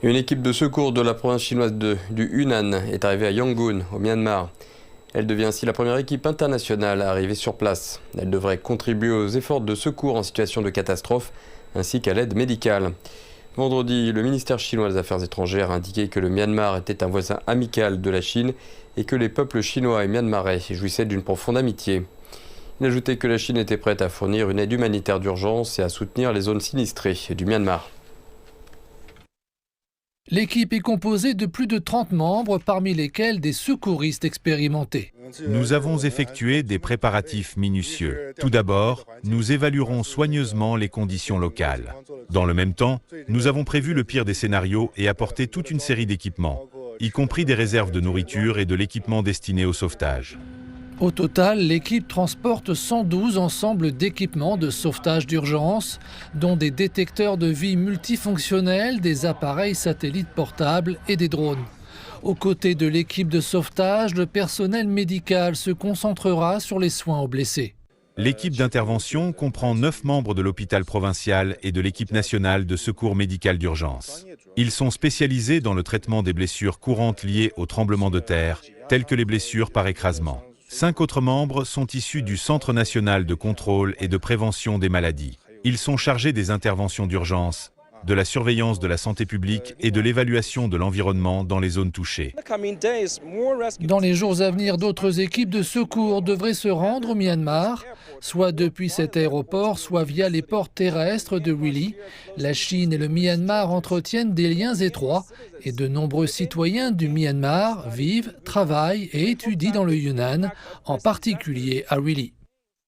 Une équipe de secours de la province chinoise du Hunan est arrivée à Yangon, au Myanmar. Elle devient ainsi la première équipe internationale à arriver sur place. Elle devrait contribuer aux efforts de secours en situation de catastrophe, ainsi qu'à l'aide médicale. Vendredi, le ministère chinois des Affaires étrangères a indiqué que le Myanmar était un voisin amical de la Chine et que les peuples chinois et myanmarais jouissaient d'une profonde amitié. Il ajoutait que la Chine était prête à fournir une aide humanitaire d'urgence et à soutenir les zones sinistrées du Myanmar. L'équipe est composée de plus de 30 membres, parmi lesquels des secouristes expérimentés. Nous avons effectué des préparatifs minutieux. Tout d'abord, nous évaluerons soigneusement les conditions locales. Dans le même temps, nous avons prévu le pire des scénarios et apporté toute une série d'équipements, y compris des réserves de nourriture et de l'équipement destiné au sauvetage. Au total, l'équipe transporte 112 ensembles d'équipements de sauvetage d'urgence, dont des détecteurs de vie multifonctionnels, des appareils satellites portables et des drones. Aux côtés de l'équipe de sauvetage, le personnel médical se concentrera sur les soins aux blessés. L'équipe d'intervention comprend 9 membres de l'hôpital provincial et de l'équipe nationale de secours médical d'urgence. Ils sont spécialisés dans le traitement des blessures courantes liées au tremblement de terre, telles que les blessures par écrasement. 5 autres membres sont issus du Centre national de contrôle et de prévention des maladies. Ils sont chargés des interventions d'urgence, de la surveillance de la santé publique et de l'évaluation de l'environnement dans les zones touchées. Dans les jours à venir, d'autres équipes de secours devraient se rendre au Myanmar, soit depuis cet aéroport, soit via les ports terrestres de Wili. La Chine et le Myanmar entretiennent des liens étroits et de nombreux citoyens du Myanmar vivent, travaillent et étudient dans le Yunnan, en particulier à Wili.